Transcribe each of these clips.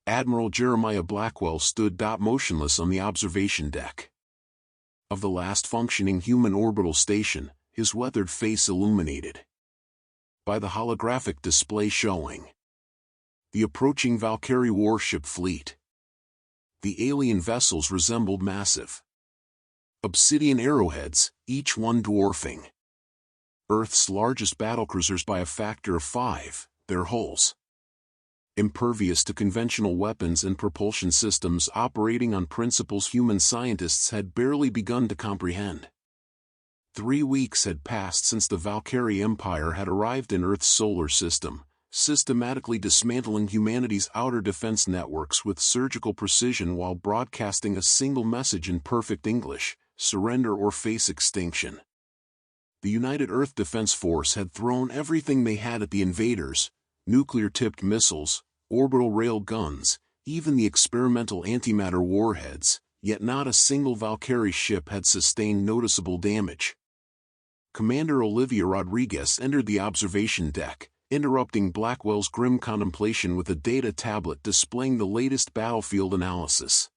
Admiral Jeremiah Blackwell stood motionless on the observation deck of the last functioning human orbital station, his weathered face illuminated by the holographic display showing the approaching Valkyrie warship fleet. The alien vessels resembled massive obsidian arrowheads, each one dwarfing Earth's largest battlecruisers by a factor of 5, their hulls impervious to conventional weapons and propulsion systems operating on principles human scientists had barely begun to comprehend. 3 weeks had passed since the Valkyrie Empire had arrived in Earth's solar system, systematically dismantling humanity's outer defense networks with surgical precision while broadcasting a single message in perfect English: surrender or face extinction. The United Earth Defense Force had thrown everything they had at the invaders: nuclear-tipped missiles, orbital rail guns, even the experimental antimatter warheads, yet not a single Valkyrie ship had sustained noticeable damage. Commander Olivia Rodriguez entered the observation deck, interrupting Blackwell's grim contemplation with a data tablet displaying the latest battlefield analysis.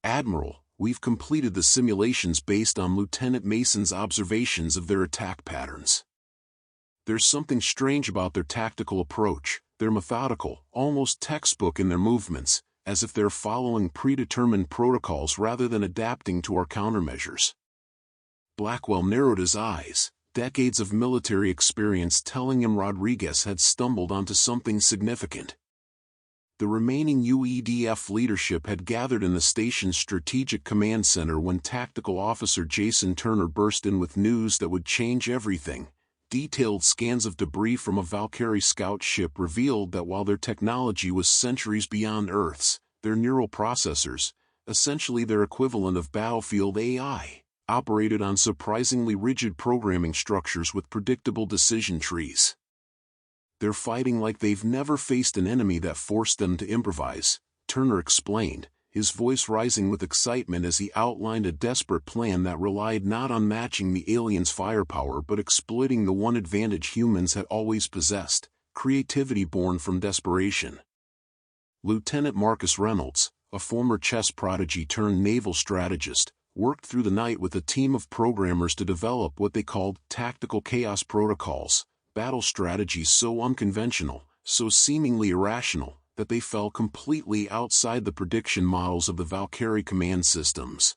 "Admiral, we've completed the simulations based on Lieutenant Mason's observations of their attack patterns. There's something strange about their tactical approach. They're methodical, almost textbook in their movements, as if they're following predetermined protocols rather than adapting to our countermeasures." Blackwell narrowed his eyes, decades of military experience telling him Rodriguez had stumbled onto something significant. The remaining UEDF leadership had gathered in the station's Strategic Command Center when Tactical Officer Jason Turner burst in with news that would change everything. Detailed scans of debris from a Valkyrie scout ship revealed that while their technology was centuries beyond Earth's, their neural processors, essentially their equivalent of battlefield AI, operated on surprisingly rigid programming structures with predictable decision trees. "They're fighting like they've never faced an enemy that forced them to improvise," Turner explained, his voice rising with excitement as he outlined a desperate plan that relied not on matching the aliens' firepower but exploiting the one advantage humans had always possessed: creativity born from desperation. Lieutenant Marcus Reynolds, a former chess prodigy turned naval strategist, worked through the night with a team of programmers to develop what they called tactical chaos protocols, battle strategies so unconventional, so seemingly irrational, that they fell completely outside the prediction models of the Valkyrie command systems.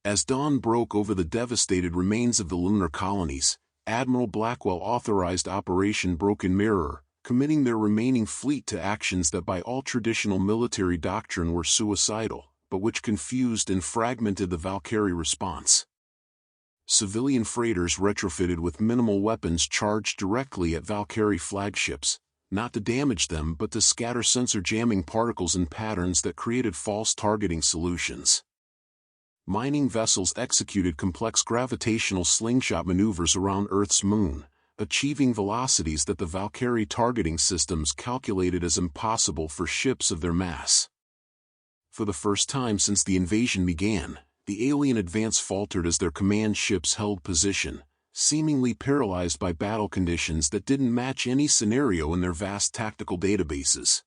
As dawn broke over the devastated remains of the lunar colonies, Admiral Blackwell authorized Operation Broken Mirror, committing their remaining fleet to actions that by all traditional military doctrine were suicidal, but which confused and fragmented the Valkyrie response. Civilian freighters retrofitted with minimal weapons charged directly at Valkyrie flagships, not to damage them but to scatter sensor jamming particles in patterns that created false targeting solutions. Mining vessels executed complex gravitational slingshot maneuvers around Earth's moon, achieving velocities that the Valkyrie targeting systems calculated as impossible for ships of their mass. For the first time since the invasion began, the alien advance faltered as their command ships held position, seemingly paralyzed by battle conditions that didn't match any scenario in their vast tactical databases.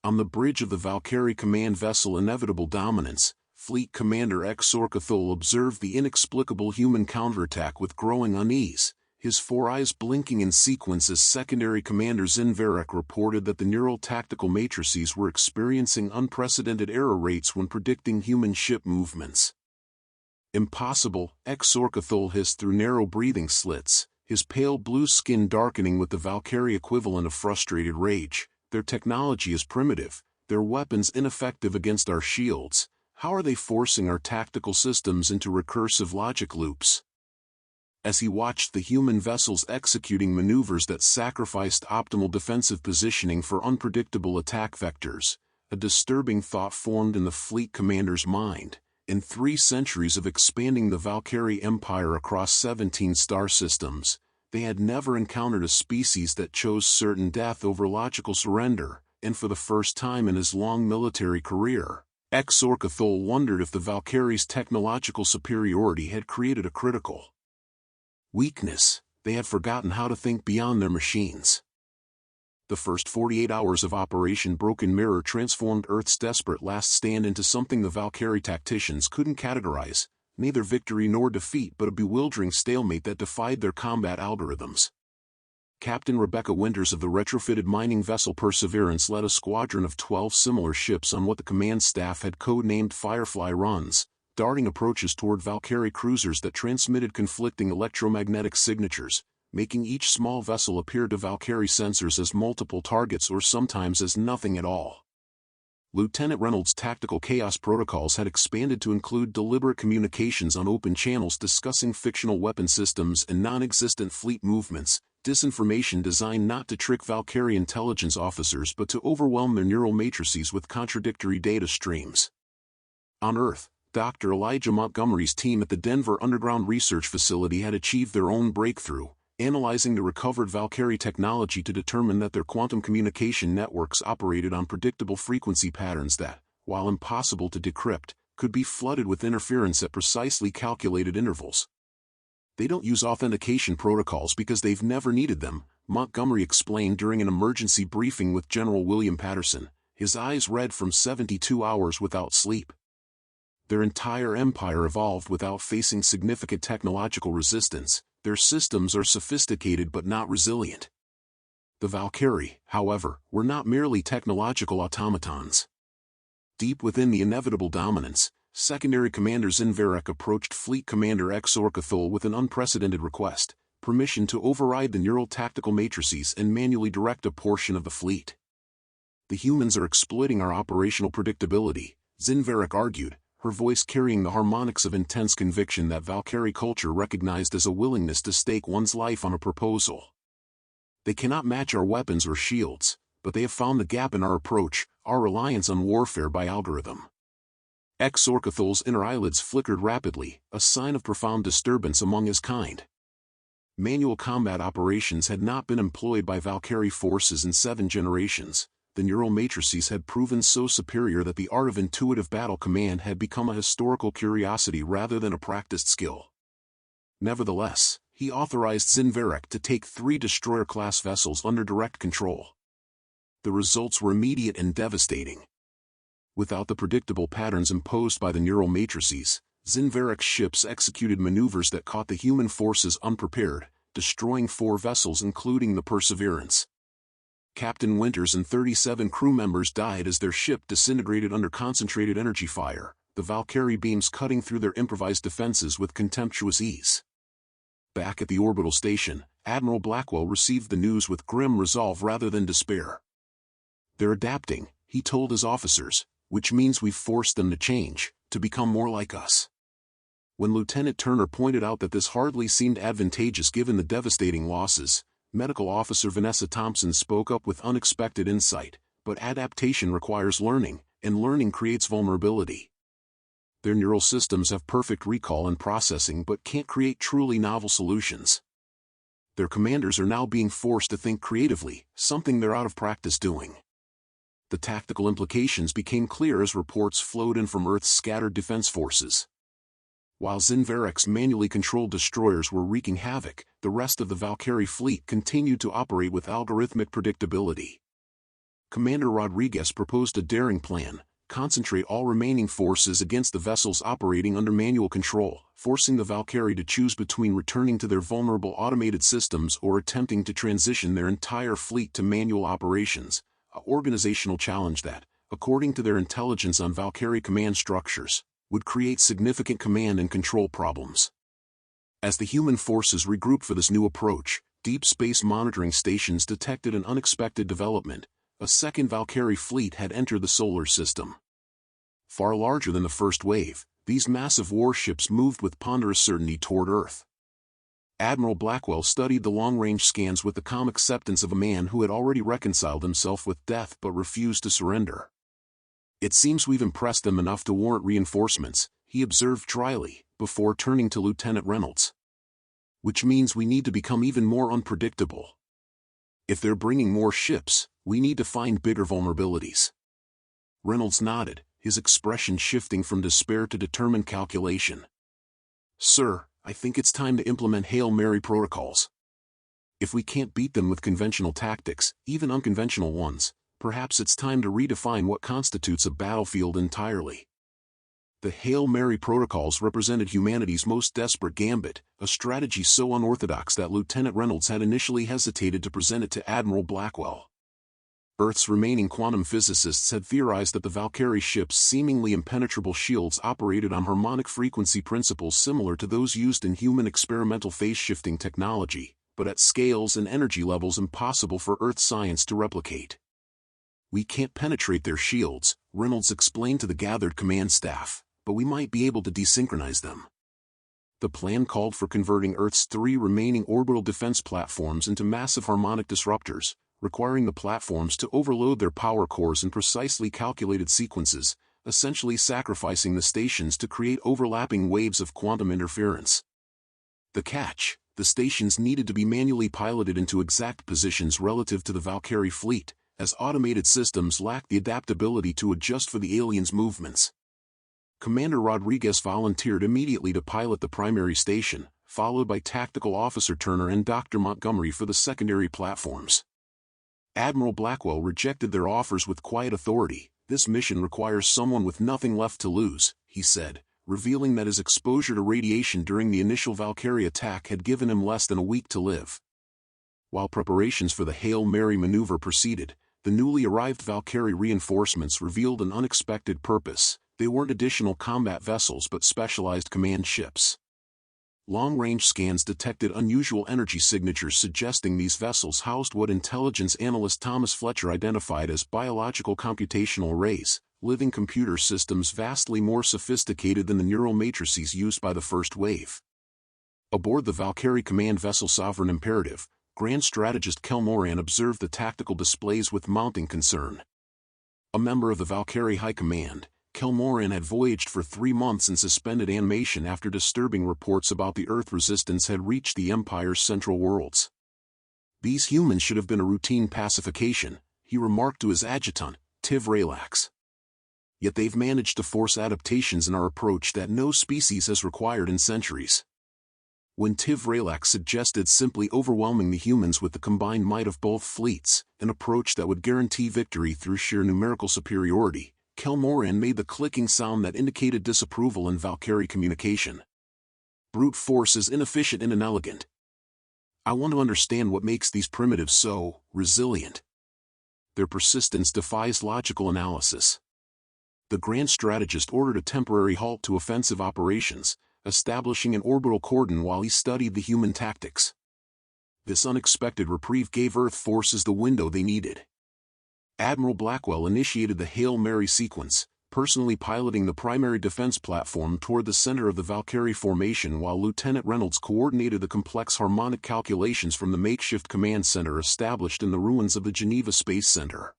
On the bridge of the Valkyrie command vessel Inevitable Dominance, Fleet Commander Xorcathol observed the inexplicable human counterattack with growing unease, his 4 eyes blinking in sequence as Secondary Commander Zinvarek reported that the neural tactical matrices were experiencing unprecedented error rates when predicting human ship movements. "Impossible," Xorcathol hissed through narrow breathing slits, his pale blue skin darkening with the Valkyrie equivalent of frustrated rage. "Their technology is primitive, their weapons ineffective against our shields. How are they forcing our tactical systems into recursive logic loops?" As he watched the human vessels executing maneuvers that sacrificed optimal defensive positioning for unpredictable attack vectors, a disturbing thought formed in the fleet commander's mind. In 3 centuries of expanding the Valkyrie Empire across 17 star systems, they had never encountered a species that chose certain death over logical surrender, and for the first time in his long military career, Xorcathol wondered if the Valkyrie's technological superiority had created a critical weakness. They had forgotten how to think beyond their machines. The first 48 hours of Operation Broken Mirror transformed Earth's desperate last stand into something the Valkyrie tacticians couldn't categorize, neither victory nor defeat but a bewildering stalemate that defied their combat algorithms. Captain Rebecca Winters of the retrofitted mining vessel Perseverance led a squadron of 12 similar ships on what the command staff had code-named Firefly runs, darting approaches toward Valkyrie cruisers that transmitted conflicting electromagnetic signatures, making each small vessel appear to Valkyrie sensors as multiple targets or sometimes as nothing at all. Lieutenant Reynolds' tactical chaos protocols had expanded to include deliberate communications on open channels discussing fictional weapon systems and non-existent fleet movements, disinformation designed not to trick Valkyrie intelligence officers but to overwhelm their neural matrices with contradictory data streams. On Earth, Dr. Elijah Montgomery's team at the Denver Underground Research Facility had achieved their own breakthrough, analyzing the recovered Valkyrie technology to determine that their quantum communication networks operated on predictable frequency patterns that, while impossible to decrypt, could be flooded with interference at precisely calculated intervals. They don't use authentication protocols because they've never needed them, Montgomery explained during an emergency briefing with General William Patterson, his eyes red from 72 hours without sleep. Their entire empire evolved without facing significant technological resistance. Their systems are sophisticated but not resilient. The Valkyrie, however, were not merely technological automatons. Deep within the inevitable dominance, Secondary Commander Zinvarek approached Fleet Commander Xorcathol with an unprecedented request, permission to override the neural tactical matrices and manually direct a portion of the fleet. The humans are exploiting our operational predictability, Zinvarek argued, her voice carrying the harmonics of intense conviction that Valkyrie culture recognized as a willingness to stake one's life on a proposal. They cannot match our weapons or shields, but they have found the gap in our approach, our reliance on warfare by algorithm. Xorcathol's inner eyelids flickered rapidly, a sign of profound disturbance among his kind. Manual combat operations had not been employed by Valkyrie forces in 7 generations. The neural matrices had proven so superior that the art of intuitive battle command had become a historical curiosity rather than a practiced skill. Nevertheless, he authorized Zinvarek to take 3 destroyer-class vessels under direct control. The results were immediate and devastating. Without the predictable patterns imposed by the neural matrices, Zinvarek's ships executed maneuvers that caught the human forces unprepared, destroying 4 vessels including the Perseverance. Captain Winters and 37 crew members died as their ship disintegrated under concentrated energy fire, the Valkyrie beams cutting through their improvised defenses with contemptuous ease. Back at the orbital station, Admiral Blackwell received the news with grim resolve rather than despair. "They're adapting," he told his officers, "which means we've forced them to change, to become more like us." When Lieutenant Turner pointed out that this hardly seemed advantageous given the devastating losses, Medical Officer Vanessa Thompson spoke up with unexpected insight, "But adaptation requires learning, and learning creates vulnerability. Their neural systems have perfect recall and processing but can't create truly novel solutions. Their commanders are now being forced to think creatively, something they're out of practice doing." The tactical implications became clear as reports flowed in from Earth's scattered defense forces. While Zinvarek's manually controlled destroyers were wreaking havoc, the rest of the Valkyrie fleet continued to operate with algorithmic predictability. Commander Rodriguez proposed a daring plan: concentrate all remaining forces against the vessels operating under manual control, forcing the Valkyrie to choose between returning to their vulnerable automated systems or attempting to transition their entire fleet to manual operations, an organizational challenge that, according to their intelligence on Valkyrie command structures, would create significant command and control problems. As the human forces regrouped for this new approach, deep space monitoring stations detected an unexpected development: a second Valkyrie fleet had entered the solar system. Far larger than the first wave, these massive warships moved with ponderous certainty toward Earth. Admiral Blackwell studied the long-range scans with the calm acceptance of a man who had already reconciled himself with death but refused to surrender. "It seems we've impressed them enough to warrant reinforcements," he observed dryly, before turning to Lieutenant Reynolds. "Which means we need to become even more unpredictable. If they're bringing more ships, we need to find bigger vulnerabilities." Reynolds nodded, his expression shifting from despair to determined calculation. "Sir, I think it's time to implement Hail Mary protocols." If we can't beat them with conventional tactics, even unconventional ones, perhaps it's time to redefine what constitutes a battlefield entirely. The Hail Mary protocols represented humanity's most desperate gambit, a strategy so unorthodox that Lieutenant Reynolds had initially hesitated to present it to Admiral Blackwell. Earth's remaining quantum physicists had theorized that the Valkyrie ship's seemingly impenetrable shields operated on harmonic frequency principles similar to those used in human experimental phase-shifting technology, but at scales and energy levels impossible for Earth science to replicate. "We can't penetrate their shields," Reynolds explained to the gathered command staff, "but we might be able to desynchronize them." The plan called for converting Earth's 3 remaining orbital defense platforms into massive harmonic disruptors, requiring the platforms to overload their power cores in precisely calculated sequences, essentially sacrificing the stations to create overlapping waves of quantum interference. The catch: the stations needed to be manually piloted into exact positions relative to the Valkyrie fleet, as automated systems lacked the adaptability to adjust for the aliens' movements. Commander Rodriguez volunteered immediately to pilot the primary station, followed by Tactical Officer Turner and Dr. Montgomery for the secondary platforms. Admiral Blackwell rejected their offers with quiet authority. "This mission requires someone with nothing left to lose," he said, revealing that his exposure to radiation during the initial Valkyrie attack had given him less than a week to live. While preparations for the Hail Mary maneuver proceeded, the newly arrived Valkyrie reinforcements revealed an unexpected purpose. They weren't additional combat vessels but specialized command ships. Long-range scans detected unusual energy signatures suggesting these vessels housed what intelligence analyst Thomas Fletcher identified as biological computational arrays, living computer systems vastly more sophisticated than the neural matrices used by the first wave. Aboard the Valkyrie command vessel Sovereign Imperative, Grand Strategist Kel Moran observed the tactical displays with mounting concern. A member of the Valkyrie High Command, Kel Moran had voyaged for 3 months in suspended animation after disturbing reports about the Earth resistance had reached the Empire's central worlds. "These humans should have been a routine pacification," he remarked to his adjutant, Tiv Relax. "Yet they've managed to force adaptations in our approach that no species has required in centuries." When Tiv Relax suggested simply overwhelming the humans with the combined might of both fleets, an approach that would guarantee victory through sheer numerical superiority, Kel Moran made the clicking sound that indicated disapproval in Valkyrie communication. "Brute force is inefficient and inelegant. I want to understand what makes these primitives so resilient. Their persistence defies logical analysis." The Grand Strategist ordered a temporary halt to offensive operations, establishing an orbital cordon while he studied the human tactics. This unexpected reprieve gave Earth forces the window they needed. Admiral Blackwell initiated the Hail Mary sequence, personally piloting the primary defense platform toward the center of the Valkyrie formation while Lieutenant Reynolds coordinated the complex harmonic calculations from the makeshift command center established in the ruins of the Geneva Space Center.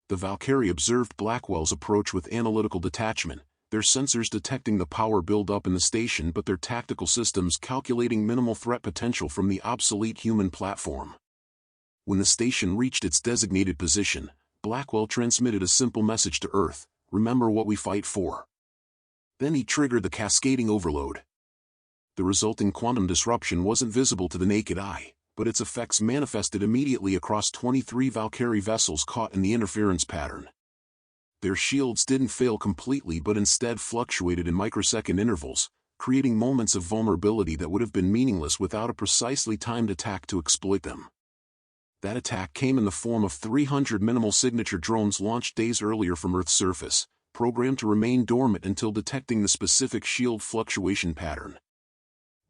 The Valkyrie observed Blackwell's approach with analytical detachment, their sensors detecting the power buildup in the station but their tactical systems calculating minimal threat potential from the obsolete human platform. When the station reached its designated position, Blackwell transmitted a simple message to Earth: "Remember what we fight for." Then he triggered the cascading overload. The resulting quantum disruption wasn't visible to the naked eye, but its effects manifested immediately across 23 Valkyrie vessels caught in the interference pattern. Their shields didn't fail completely but instead fluctuated in microsecond intervals, creating moments of vulnerability that would have been meaningless without a precisely timed attack to exploit them. That attack came in the form of 300 minimal signature drones launched days earlier from Earth's surface, programmed to remain dormant until detecting the specific shield fluctuation pattern.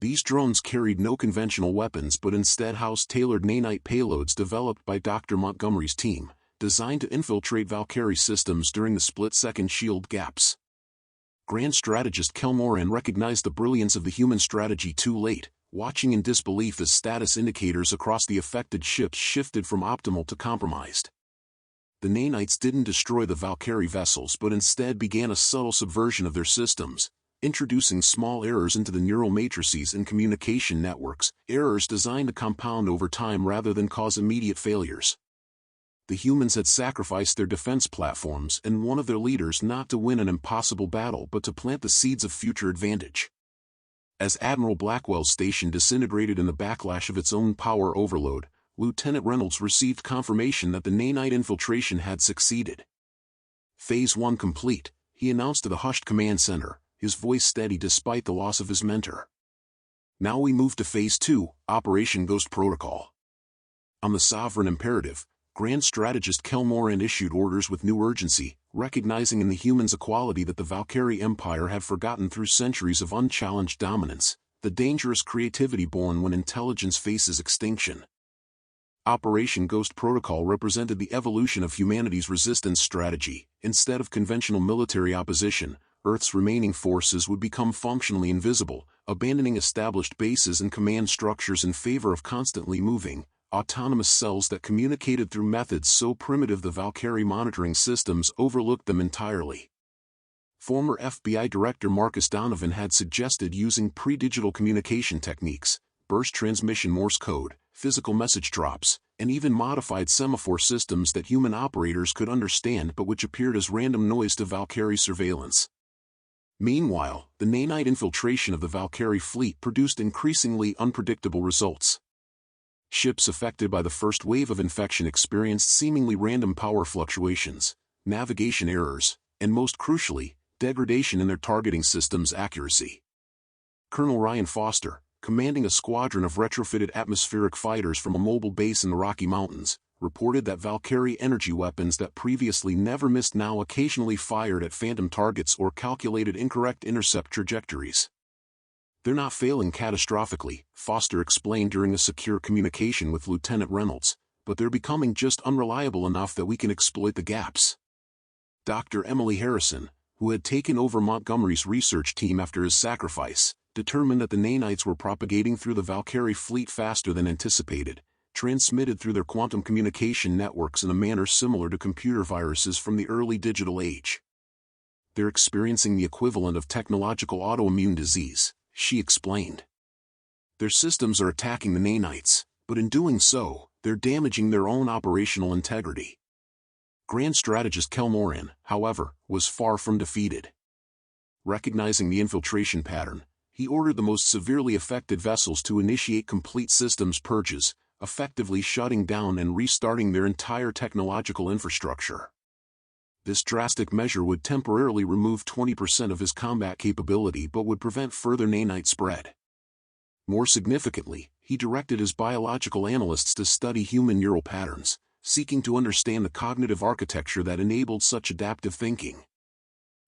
These drones carried no conventional weapons but instead housed tailored nanite payloads developed by Dr. Montgomery's team, designed to infiltrate Valkyrie systems during the split-second shield gaps. Grand Strategist Kel Moran recognized the brilliance of the human strategy too late, watching in disbelief as status indicators across the affected ships shifted from optimal to compromised. The nanites didn't destroy the Valkyrie vessels but instead began a subtle subversion of their systems, introducing small errors into the neural matrices and communication networks, errors designed to compound over time rather than cause immediate failures. The humans had sacrificed their defense platforms and one of their leaders not to win an impossible battle but to plant the seeds of future advantage. As Admiral Blackwell's station disintegrated in the backlash of its own power overload, Lieutenant Reynolds received confirmation that the nanite infiltration had succeeded. Phase 1 complete, he announced to the hushed command center, his voice steady despite the loss of his mentor. Now we move to Phase 2, Operation Ghost Protocol. On the sovereign imperative, Grand Strategist Kelmoran issued orders with new urgency, recognizing in the humans a quality that the Valkyrie Empire had forgotten through centuries of unchallenged dominance, the dangerous creativity born when intelligence faces extinction. Operation Ghost Protocol represented the evolution of humanity's resistance strategy. Instead of conventional military opposition, Earth's remaining forces would become functionally invisible, abandoning established bases and command structures in favor of constantly moving, autonomous cells that communicated through methods so primitive the Valkyrie monitoring systems overlooked them entirely. Former FBI Director Marcus Donovan had suggested using pre-digital communication techniques, burst transmission Morse code, physical message drops, and even modified semaphore systems that human operators could understand but which appeared as random noise to Valkyrie surveillance. Meanwhile, the nanite infiltration of the Valkyrie fleet produced increasingly unpredictable results. Ships affected by the first wave of infection experienced seemingly random power fluctuations, navigation errors, and most crucially, degradation in their targeting system's accuracy. Colonel Ryan Foster, commanding a squadron of retrofitted atmospheric fighters from a mobile base in the Rocky Mountains, reported that Valkyrie energy weapons that previously never missed now occasionally fired at phantom targets or calculated incorrect intercept trajectories. "They're not failing catastrophically," Foster explained during a secure communication with Lieutenant Reynolds, "but they're becoming just unreliable enough that we can exploit the gaps." Dr. Emily Harrison, who had taken over Montgomery's research team after his sacrifice, determined that the nanites were propagating through the Valkyrie fleet faster than anticipated, transmitted through their quantum communication networks in a manner similar to computer viruses from the early digital age. "They're experiencing the equivalent of technological autoimmune disease," she explained. "Their systems are attacking the nanites, but in doing so, they're damaging their own operational integrity." Grand Strategist Kelmoran, however, was far from defeated. Recognizing the infiltration pattern, he ordered the most severely affected vessels to initiate complete systems purges, effectively shutting down and restarting their entire technological infrastructure. This drastic measure would temporarily remove 20% of his combat capability but would prevent further nanite spread. More significantly, he directed his biological analysts to study human neural patterns, seeking to understand the cognitive architecture that enabled such adaptive thinking.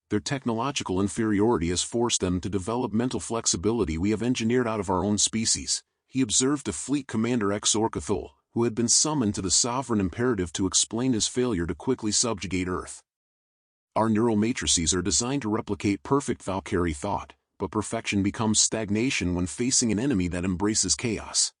"Their technological inferiority has forced them to develop mental flexibility we have engineered out of our own species," he observed to Fleet Commander Xorcathul, who had been summoned to the sovereign imperative to explain his failure to quickly subjugate Earth. "Our neural matrices are designed to replicate perfect Valkyrie thought, but perfection becomes stagnation when facing an enemy that embraces chaos."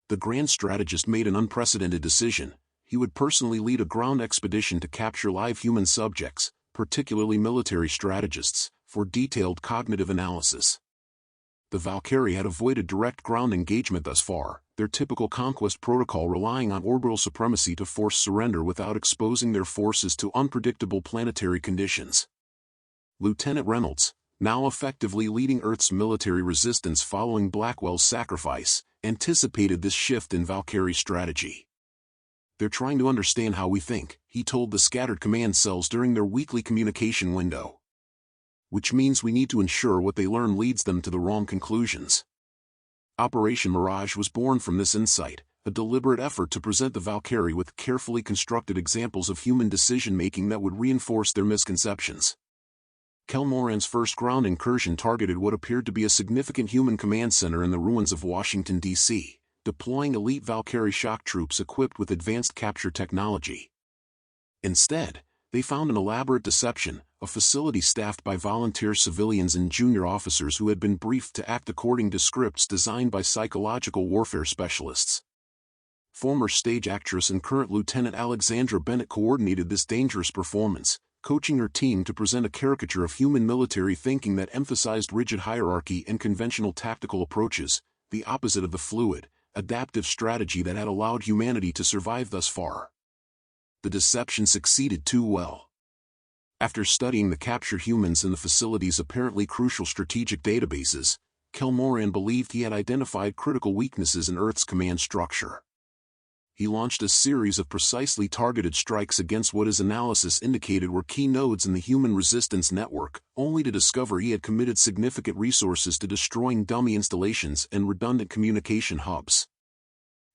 The Grand Strategist made an unprecedented decision. He would personally lead a ground expedition to capture live human subjects, particularly military strategists, for detailed cognitive analysis. The Valkyrie had avoided direct ground engagement thus far, their typical conquest protocol relying on orbital supremacy to force surrender without exposing their forces to unpredictable planetary conditions. Lieutenant Reynolds, now effectively leading Earth's military resistance following Blackwell's sacrifice, anticipated this shift in Valkyrie strategy. "They're trying to understand how we think," he told the scattered command cells during their weekly communication window. "Which means we need to ensure what they learn leads them to the wrong conclusions." Operation Mirage was born from this insight, a deliberate effort to present the Valkyrie with carefully constructed examples of human decision-making that would reinforce their misconceptions. Kelmoran's first ground incursion targeted what appeared to be a significant human command center in the ruins of Washington, D.C., deploying elite Valkyrie shock troops equipped with advanced capture technology. Instead, they found an elaborate deception, a facility staffed by volunteer civilians and junior officers who had been briefed to act according to scripts designed by psychological warfare specialists. Former stage actress and current Lieutenant Alexandra Bennett coordinated this dangerous performance, coaching her team to present a caricature of human military thinking that emphasized rigid hierarchy and conventional tactical approaches, the opposite of the fluid, adaptive strategy that had allowed humanity to survive thus far. The deception succeeded too well. After studying the captured humans in the facility's apparently crucial strategic databases, Kelmoran believed he had identified critical weaknesses in Earth's command structure. He launched a series of precisely targeted strikes against what his analysis indicated were key nodes in the human resistance network, only to discover he had committed significant resources to destroying dummy installations and redundant communication hubs.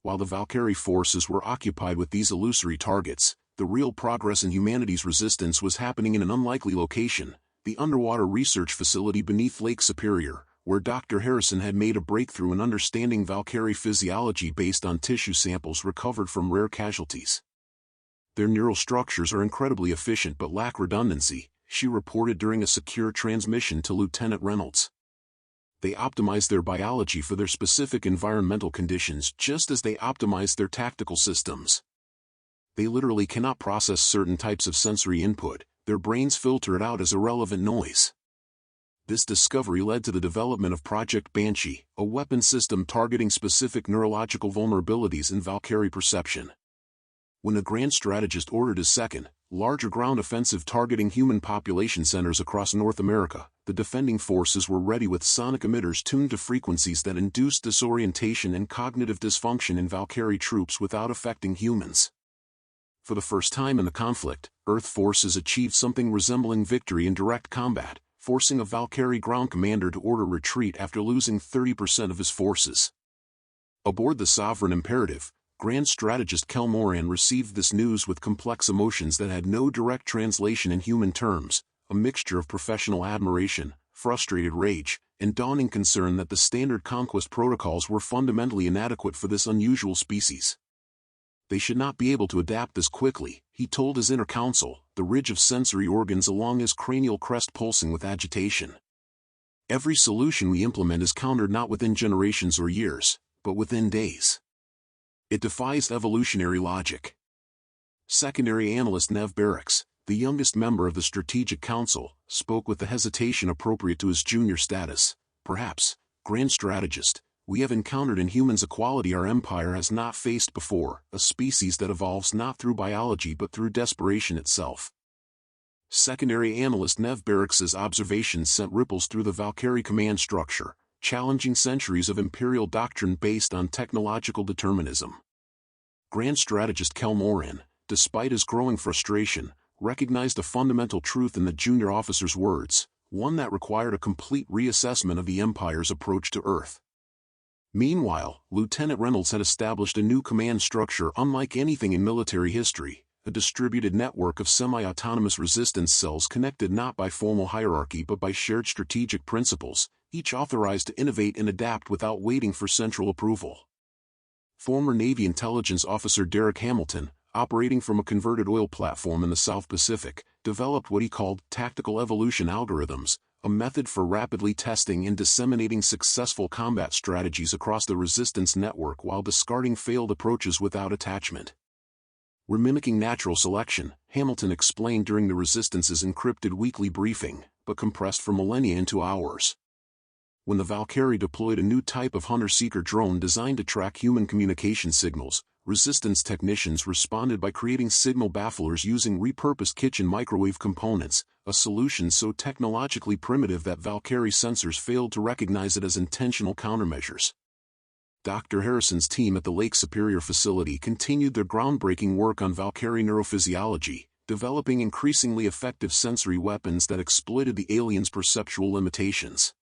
While the Valkyrie forces were occupied with these illusory targets, the real progress in humanity's resistance was happening in an unlikely location, the underwater research facility beneath Lake Superior, where Dr. Harrison had made a breakthrough in understanding Valkyrie physiology based on tissue samples recovered from rare casualties. Their neural structures are incredibly efficient but lack redundancy, she reported during a secure transmission to Lieutenant Reynolds. They optimize their biology for their specific environmental conditions just as they optimize their tactical systems. They literally cannot process certain types of sensory input, their brains filter it out as irrelevant noise. This discovery led to the development of Project Banshee, a weapon system targeting specific neurological vulnerabilities in Valkyrie perception. When a grand strategist ordered his second, larger ground offensive targeting human population centers across North America, the defending forces were ready with sonic emitters tuned to frequencies that induced disorientation and cognitive dysfunction in Valkyrie troops without affecting humans. For the first time in the conflict, Earth forces achieved something resembling victory in direct combat, forcing a Valkyrie ground commander to order retreat after losing 30% of his forces. Aboard the Sovereign Imperative, Grand Strategist Kelmoran received this news with complex emotions that had no direct translation in human terms, a mixture of professional admiration, frustrated rage, and dawning concern that the standard conquest protocols were fundamentally inadequate for this unusual species. They should not be able to adapt this quickly, he told his inner counsel, the ridge of sensory organs along his cranial crest pulsing with agitation. Every solution we implement is countered not within generations or years, but within days. It defies evolutionary logic. Secondary Analyst Nev Barracks, the youngest member of the Strategic Council, spoke with the hesitation appropriate to his junior status. Perhaps, Grand Strategist, we have encountered in humans a quality our empire has not faced before, a species that evolves not through biology but through desperation itself. Secondary Analyst Nev Barracks' observations sent ripples through the Valkyrie command structure, challenging centuries of imperial doctrine based on technological determinism. Grand Strategist Kelmoran, despite his growing frustration, recognized a fundamental truth in the junior officer's words, one that required a complete reassessment of the Empire's approach to Earth. Meanwhile, Lieutenant Reynolds had established a new command structure unlike anything in military history, a distributed network of semi-autonomous resistance cells connected not by formal hierarchy but by shared strategic principles, each authorized to innovate and adapt without waiting for central approval. Former Navy intelligence officer Derek Hamilton, operating from a converted oil platform in the South Pacific, developed what he called tactical evolution algorithms, a method for rapidly testing and disseminating successful combat strategies across the resistance network while discarding failed approaches without attachment. We're mimicking natural selection, Hamilton explained during the Resistance's encrypted weekly briefing, but compressed for millennia into hours. When the Valkyrie deployed a new type of hunter-seeker drone designed to track human communication signals, Resistance technicians responded by creating signal bafflers using repurposed kitchen microwave components, a solution so technologically primitive that Valkyrie sensors failed to recognize it as intentional countermeasures. Dr. Harrison's team at the Lake Superior facility continued their groundbreaking work on Valkyrie neurophysiology, developing increasingly effective sensory weapons that exploited the aliens' perceptual limitations.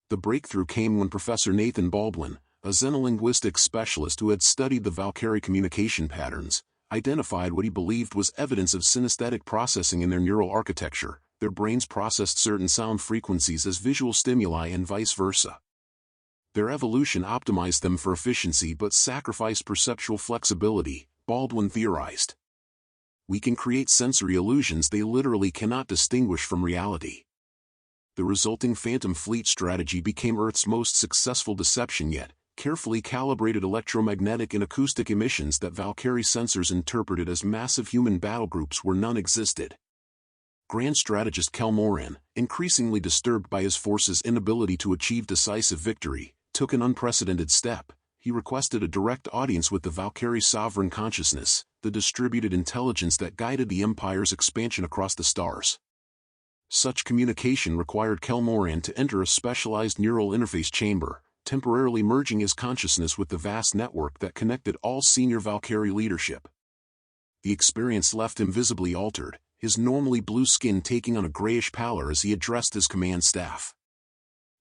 The breakthrough came when Professor Nathan Baldwin, a xenolinguistics specialist who had studied the Valkyrie communication patterns, identified what he believed was evidence of synesthetic processing in their neural architecture. Their brains processed certain sound frequencies as visual stimuli and vice versa. Their evolution optimized them for efficiency but sacrificed perceptual flexibility, Baldwin theorized. We can create sensory illusions they literally cannot distinguish from reality. The resulting Phantom Fleet strategy became Earth's most successful deception yet, carefully calibrated electromagnetic and acoustic emissions that Valkyrie sensors interpreted as massive human battlegroups where none existed. Grand Strategist Kelmoran, increasingly disturbed by his force's inability to achieve decisive victory, took an unprecedented step. He requested a direct audience with the Valkyrie sovereign consciousness, the distributed intelligence that guided the Empire's expansion across the stars. Such communication required Kelmoran to enter a specialized neural interface chamber, temporarily merging his consciousness with the vast network that connected all senior Valkyrie leadership. The experience left him visibly altered, his normally blue skin taking on a grayish pallor as he addressed his command staff.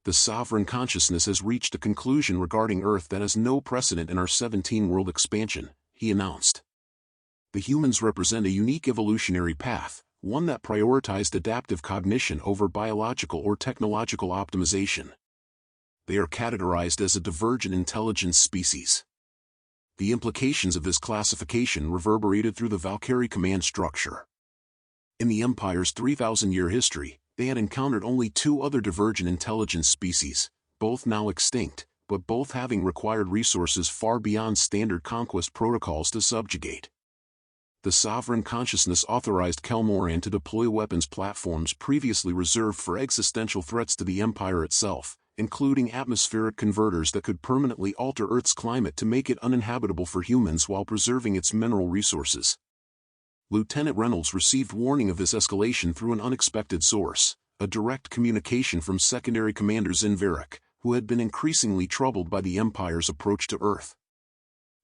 The sovereign consciousness has reached a conclusion regarding Earth that has no precedent in our 17-world expansion, he announced. The humans represent a unique evolutionary path, one that prioritized adaptive cognition over biological or technological optimization. They are categorized as a divergent intelligence species. The implications of this classification reverberated through the Valkyrie command structure. In the Empire's 3,000-year history, they had encountered only 2 other divergent intelligence species, both now extinct, but both having required resources far beyond standard conquest protocols to subjugate. The sovereign consciousness authorized Kelmoran to deploy weapons platforms previously reserved for existential threats to the Empire itself, including atmospheric converters that could permanently alter Earth's climate to make it uninhabitable for humans while preserving its mineral resources. Lieutenant Reynolds received warning of this escalation through an unexpected source, a direct communication from Secondary Commander Zinvarek, who had been increasingly troubled by the Empire's approach to Earth.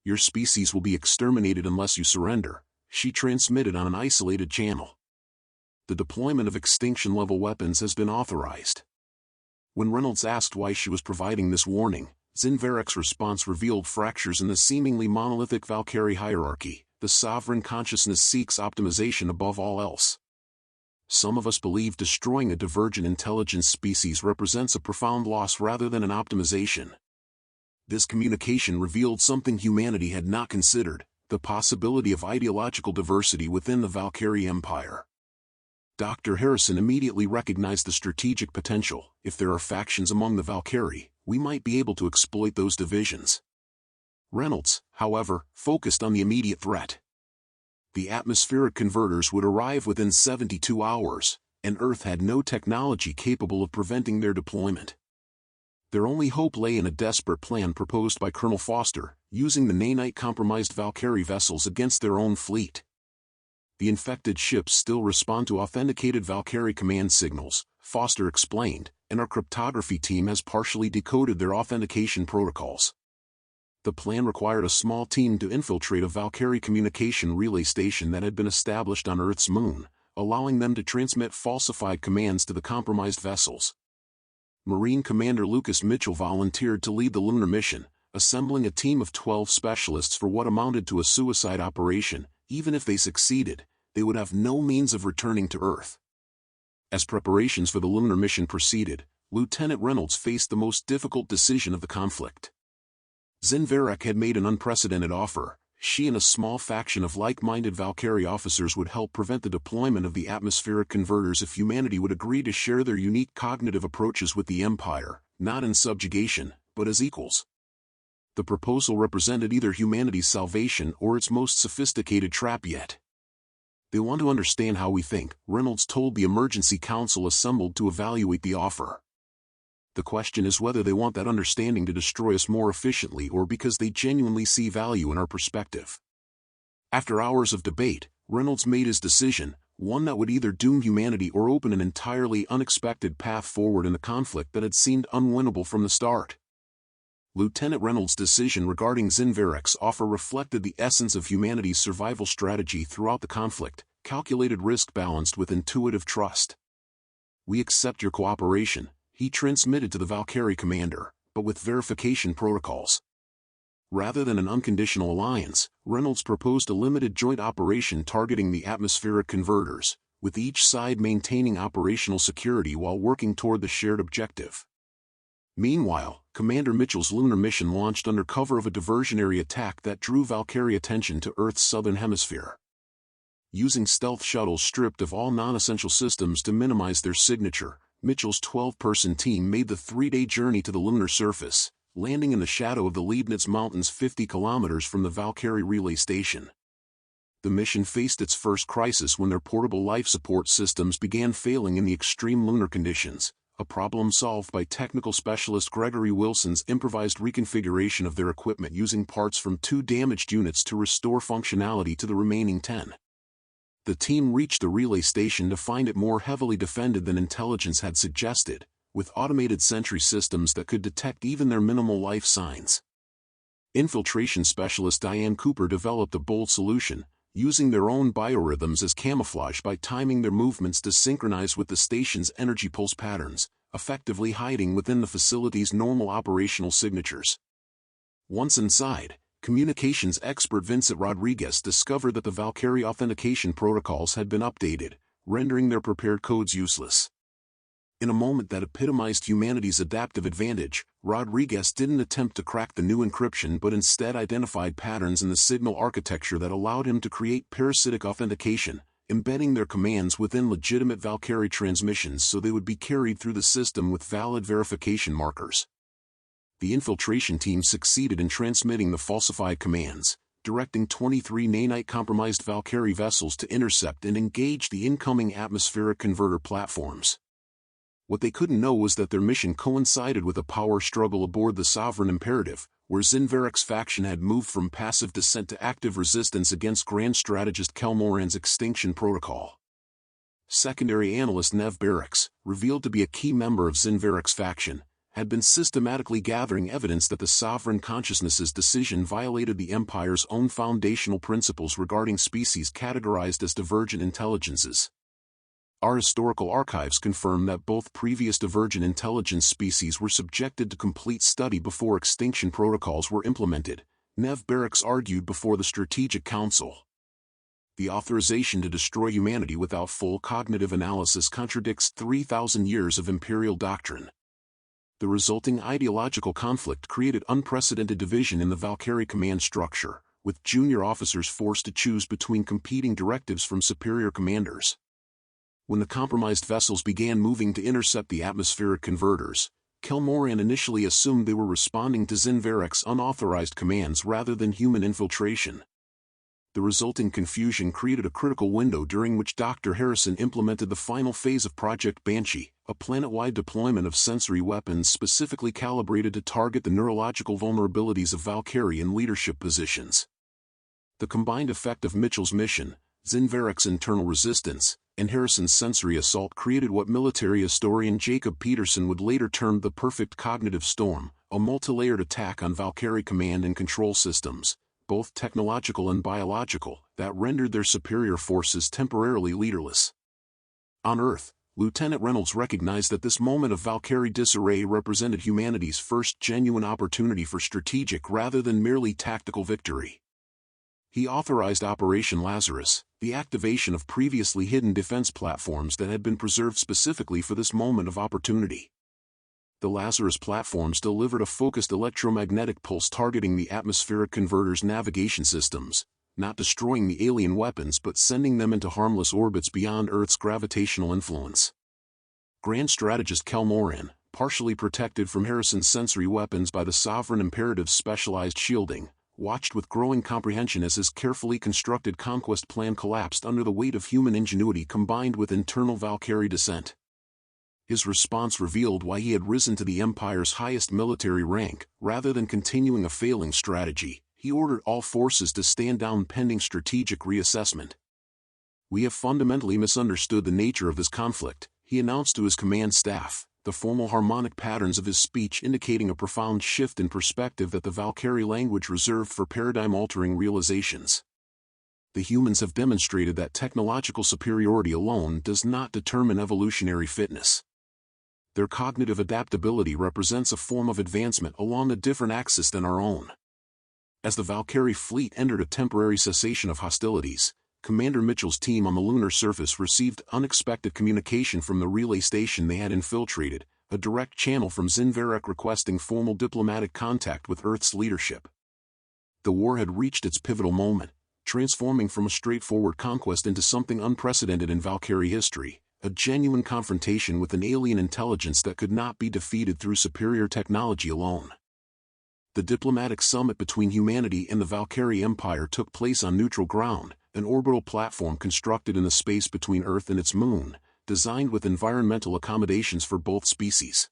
"Your species will be exterminated unless you surrender," she transmitted on an isolated channel. The deployment of extinction-level weapons has been authorized. When Reynolds asked why she was providing this warning, Zinvarek's response revealed fractures in the seemingly monolithic Valkyrie hierarchy. The sovereign consciousness seeks optimization above all else. Some of us believe destroying a divergent intelligence species represents a profound loss rather than an optimization. This communication revealed something humanity had not considered, the possibility of ideological diversity within the Valkyrie Empire. Dr. Harrison immediately recognized the strategic potential. If there are factions among the Valkyrie, we might be able to exploit those divisions. Reynolds, however, focused on the immediate threat. The atmospheric converters would arrive within 72 hours, and Earth had no technology capable of preventing their deployment. Their only hope lay in a desperate plan proposed by Colonel Foster, using the nanite-compromised Valkyrie vessels against their own fleet. The infected ships still respond to authenticated Valkyrie command signals, Foster explained, and our cryptography team has partially decoded their authentication protocols. The plan required a small team to infiltrate a Valkyrie communication relay station that had been established on Earth's moon, allowing them to transmit falsified commands to the compromised vessels. Marine Commander Lucas Mitchell volunteered to lead the lunar mission, assembling a team of 12 specialists for what amounted to a suicide operation. Even if they succeeded, they would have no means of returning to Earth. As preparations for the lunar mission proceeded, Lieutenant Reynolds faced the most difficult decision of the conflict. Zinvarek had made an unprecedented offer. She and a small faction of like-minded Valkyrie officers would help prevent the deployment of the atmospheric converters if humanity would agree to share their unique cognitive approaches with the Empire, not in subjugation, but as equals. The proposal represented either humanity's salvation or its most sophisticated trap yet. "They want to understand how we think," Reynolds told the emergency council assembled to evaluate the offer. "The question is whether they want that understanding to destroy us more efficiently or because they genuinely see value in our perspective." After hours of debate, Reynolds made his decision, one that would either doom humanity or open an entirely unexpected path forward in a conflict that had seemed unwinnable from the start. Lieutenant Reynolds' decision regarding Zinvarek's offer reflected the essence of humanity's survival strategy throughout the conflict, calculated risk balanced with intuitive trust. "We accept your cooperation," he transmitted to the Valkyrie commander, "but with verification protocols." Rather than an unconditional alliance, Reynolds proposed a limited joint operation targeting the atmospheric converters, with each side maintaining operational security while working toward the shared objective. Meanwhile, Commander Mitchell's lunar mission launched under cover of a diversionary attack that drew Valkyrie attention to Earth's southern hemisphere. Using stealth shuttles stripped of all non-essential systems to minimize their signature, Mitchell's 12-person team made the 3-day journey to the lunar surface, landing in the shadow of the Leibniz Mountains 50 kilometers from the Valkyrie relay station. The mission faced its first crisis when their portable life support systems began failing in the extreme lunar conditions, a problem solved by technical specialist Gregory Wilson's improvised reconfiguration of their equipment using parts from 2 damaged units to restore functionality to the remaining 10. The team reached the relay station to find it more heavily defended than intelligence had suggested, with automated sentry systems that could detect even their minimal life signs. Infiltration specialist Diane Cooper developed a bold solution, using their own biorhythms as camouflage by timing their movements to synchronize with the station's energy pulse patterns, effectively hiding within the facility's normal operational signatures. Once inside, communications expert Vincent Rodriguez discovered that the Valkyrie authentication protocols had been updated, rendering their prepared codes useless. In a moment that epitomized humanity's adaptive advantage, Rodriguez didn't attempt to crack the new encryption but instead identified patterns in the signal architecture that allowed him to create parasitic authentication, embedding their commands within legitimate Valkyrie transmissions so they would be carried through the system with valid verification markers. The infiltration team succeeded in transmitting the falsified commands, directing 23 nanite-compromised Valkyrie vessels to intercept and engage the incoming atmospheric converter platforms. What they couldn't know was that their mission coincided with a power struggle aboard the Sovereign Imperative, where Zinverek's faction had moved from passive dissent to active resistance against Grand Strategist Kelmoran's extinction protocol. Secondary analyst Nev Barracks, revealed to be a key member of Zinverek's faction, had been systematically gathering evidence that the Sovereign Consciousness's decision violated the Empire's own foundational principles regarding species categorized as divergent intelligences. Our historical archives confirm that both previous divergent intelligence species were subjected to complete study before extinction protocols were implemented, Nev Barracks argued before the Strategic Council. The authorization to destroy humanity without full cognitive analysis contradicts 3,000 years of imperial doctrine. The resulting ideological conflict created unprecedented division in the Valkyrie command structure, with junior officers forced to choose between competing directives from superior commanders. When the compromised vessels began moving to intercept the atmospheric converters, Kelmoran initially assumed they were responding to Zinverek's unauthorized commands rather than human infiltration. The resulting confusion created a critical window during which Dr. Harrison implemented the final phase of Project Banshee, a planet-wide deployment of sensory weapons specifically calibrated to target the neurological vulnerabilities of Valkyrie in leadership positions. The combined effect of Mitchell's mission, Zinverek's internal resistance, and Harrison's sensory assault created what military historian Jacob Peterson would later term the perfect cognitive storm, a multi-layered attack on Valkyrie command and control systems, both technological and biological, that rendered their superior forces temporarily leaderless. On Earth, Lieutenant Reynolds recognized that this moment of Valkyrie disarray represented humanity's first genuine opportunity for strategic rather than merely tactical victory. He authorized Operation Lazarus, the activation of previously hidden defense platforms that had been preserved specifically for this moment of opportunity. The Lazarus platforms delivered a focused electromagnetic pulse targeting the atmospheric converter's navigation systems, not destroying the alien weapons but sending them into harmless orbits beyond Earth's gravitational influence. Grand Strategist Kelmoran, partially protected from Harrison's sensory weapons by the Sovereign Imperative's specialized shielding, watched with growing comprehension as his carefully constructed conquest plan collapsed under the weight of human ingenuity combined with internal Valkyrie dissent. His response revealed why he had risen to the Empire's highest military rank. Rather than continuing a failing strategy, he ordered all forces to stand down pending strategic reassessment. "We have fundamentally misunderstood the nature of this conflict," he announced to his command staff, the formal harmonic patterns of his speech indicating a profound shift in perspective that the Valkyrie language reserved for paradigm-altering realizations. The humans have demonstrated that technological superiority alone does not determine evolutionary fitness. Their cognitive adaptability represents a form of advancement along a different axis than our own. As the Valkyrie fleet entered a temporary cessation of hostilities, Commander Mitchell's team on the lunar surface received unexpected communication from the relay station they had infiltrated, a direct channel from Zinverek requesting formal diplomatic contact with Earth's leadership. The war had reached its pivotal moment, transforming from a straightforward conquest into something unprecedented in Valkyrie history, a genuine confrontation with an alien intelligence that could not be defeated through superior technology alone. The diplomatic summit between humanity and the Valkyrie Empire took place on neutral ground, an orbital platform constructed in the space between Earth and its moon, designed with environmental accommodations for both species.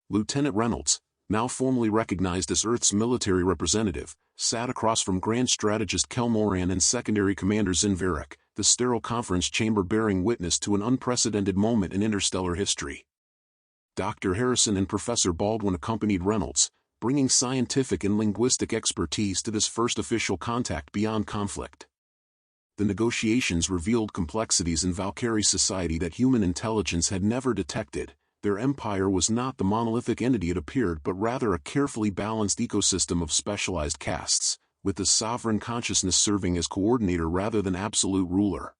Lieutenant Reynolds, now formally recognized as Earth's military representative, sat across from Grand Strategist Kelmoran and Secondary Commander Zinverek, the sterile conference chamber bearing witness to an unprecedented moment in interstellar history. Dr. Harrison and Professor Baldwin accompanied Reynolds, bringing scientific and linguistic expertise to this first official contact beyond conflict. The negotiations revealed complexities in Valkyrie society that human intelligence had never detected. Their empire was not the monolithic entity it appeared but rather a carefully balanced ecosystem of specialized castes, with the sovereign consciousness serving as coordinator rather than absolute ruler.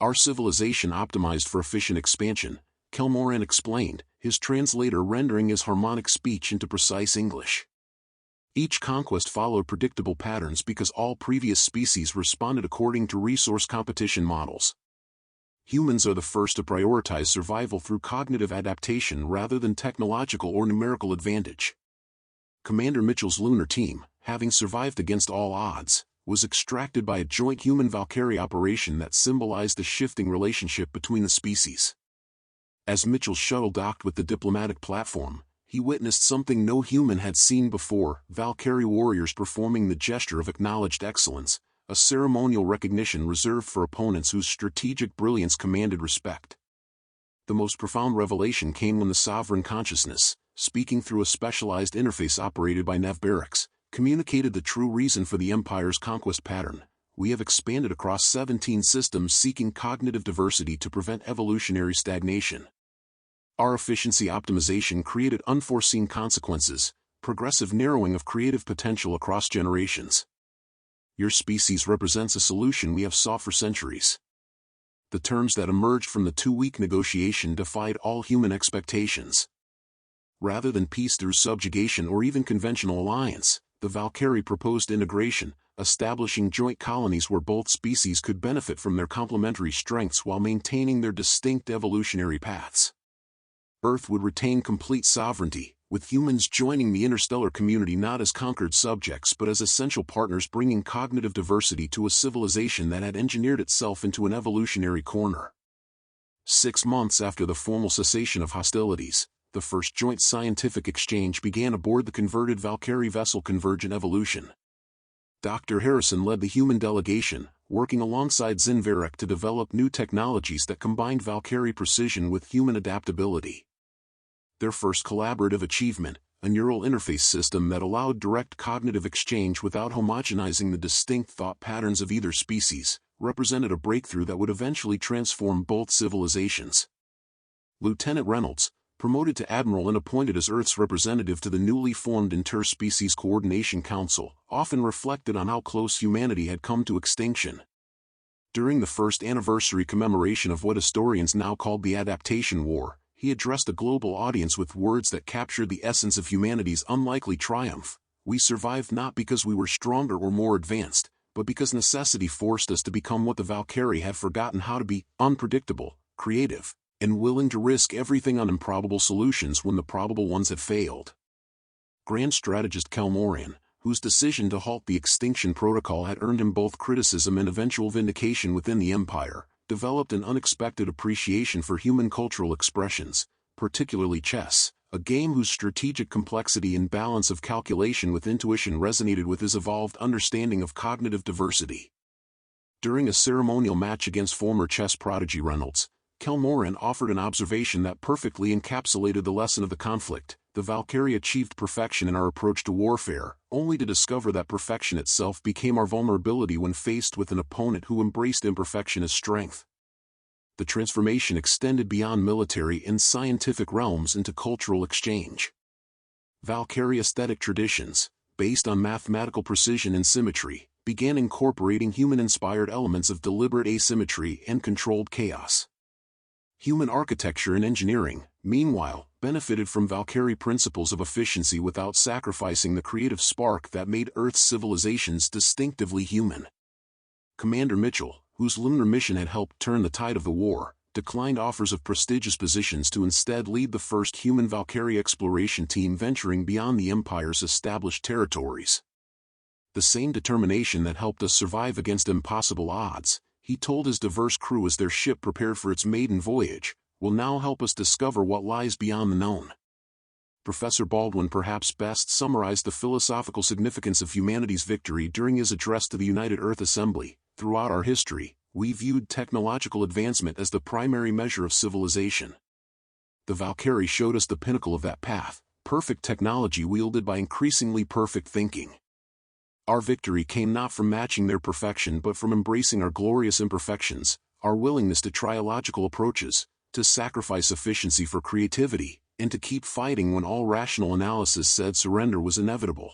Our civilization optimized for efficient expansion, Kelmoran explained, his translator rendering his harmonic speech into precise English. Each conquest followed predictable patterns because all previous species responded according to resource competition models. Humans are the first to prioritize survival through cognitive adaptation rather than technological or numerical advantage. Commander Mitchell's lunar team, having survived against all odds, was extracted by a joint human-Valkyrie operation that symbolized the shifting relationship between the species. As Mitchell's shuttle docked with the diplomatic platform, he witnessed something no human had seen before: Valkyrie warriors performing the gesture of acknowledged excellence, a ceremonial recognition reserved for opponents whose strategic brilliance commanded respect. The most profound revelation came when the sovereign consciousness, speaking through a specialized interface operated by Nev Barracks, communicated the true reason for the Empire's conquest pattern. We have expanded across 17 systems seeking cognitive diversity to prevent evolutionary stagnation. Our efficiency optimization created unforeseen consequences, progressive narrowing of creative potential across generations. Your species represents a solution we have sought for centuries. The terms that emerged from the 2-week negotiation defied all human expectations. Rather than peace through subjugation or even conventional alliance, the Valkyrie proposed integration, establishing joint colonies where both species could benefit from their complementary strengths while maintaining their distinct evolutionary paths. Earth would retain complete sovereignty, with humans joining the interstellar community not as conquered subjects but as essential partners bringing cognitive diversity to a civilization that had engineered itself into an evolutionary corner. 6 months after the formal cessation of hostilities, the first joint scientific exchange began aboard the converted Valkyrie vessel Convergent Evolution. Dr. Harrison led the human delegation, working alongside Zinvarek to develop new technologies that combined Valkyrie precision with human adaptability. Their first collaborative achievement, a neural interface system that allowed direct cognitive exchange without homogenizing the distinct thought patterns of either species, represented a breakthrough that would eventually transform both civilizations. Lieutenant Reynolds, promoted to admiral and appointed as Earth's representative to the newly formed Interspecies Coordination Council, often reflected on how close humanity had come to extinction. During the first anniversary commemoration of what historians now call the Adaptation War, he addressed a global audience with words that captured the essence of humanity's unlikely triumph. We survived not because we were stronger or more advanced, but because necessity forced us to become what the Valkyrie had forgotten how to be: unpredictable, creative, and willing to risk everything on improbable solutions when the probable ones had failed. Grand Strategist Kelmoran, whose decision to halt the extinction protocol had earned him both criticism and eventual vindication within the Empire, developed an unexpected appreciation for human cultural expressions, particularly chess, a game whose strategic complexity and balance of calculation with intuition resonated with his evolved understanding of cognitive diversity. During a ceremonial match against former chess prodigy Reynolds, Kelmoran offered an observation that perfectly encapsulated the lesson of the conflict: the Valkyrie achieved perfection in our approach to warfare, only to discover that perfection itself became our vulnerability when faced with an opponent who embraced imperfection as strength. The transformation extended beyond military and scientific realms into cultural exchange. Valkyrie aesthetic traditions, based on mathematical precision and symmetry, began incorporating human-inspired elements of deliberate asymmetry and controlled chaos. Human architecture and engineering, meanwhile, benefited from Valkyrie principles of efficiency without sacrificing the creative spark that made Earth's civilizations distinctively human. Commander Mitchell, whose lunar mission had helped turn the tide of the war, declined offers of prestigious positions to instead lead the first human Valkyrie exploration team venturing beyond the Empire's established territories. The same determination that helped us survive against impossible odds, he told his diverse crew as their ship prepared for its maiden voyage, will now help us discover what lies beyond the known. Professor Baldwin perhaps best summarized the philosophical significance of humanity's victory during his address to the United Earth Assembly. Throughout our history, we viewed technological advancement as the primary measure of civilization. The Valkyrie showed us the pinnacle of that path, perfect technology wielded by increasingly perfect thinking. Our victory came not from matching their perfection but from embracing our glorious imperfections, our willingness to try illogical approaches, to sacrifice efficiency for creativity, and to keep fighting when all rational analysis said surrender was inevitable.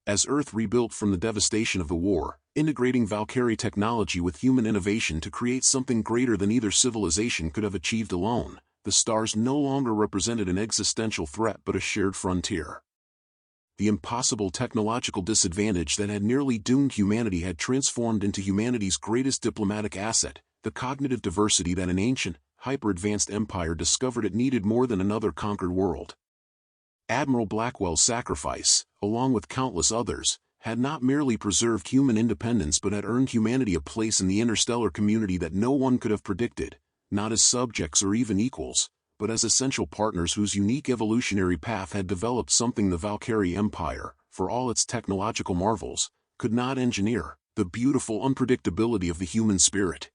As Earth rebuilt from the devastation of the war, integrating Valkyrie technology with human innovation to create something greater than either civilization could have achieved alone, the stars no longer represented an existential threat but a shared frontier. The impossible technological disadvantage that had nearly doomed humanity had transformed into humanity's greatest diplomatic asset, the cognitive diversity that an ancient, hyper-advanced empire discovered it needed more than another conquered world. Admiral Blackwell's sacrifice, along with countless others, had not merely preserved human independence but had earned humanity a place in the interstellar community that no one could have predicted, not as subjects or even equals, but as essential partners whose unique evolutionary path had developed something the Valkyrie Empire, for all its technological marvels, could not engineer: the beautiful unpredictability of the human spirit.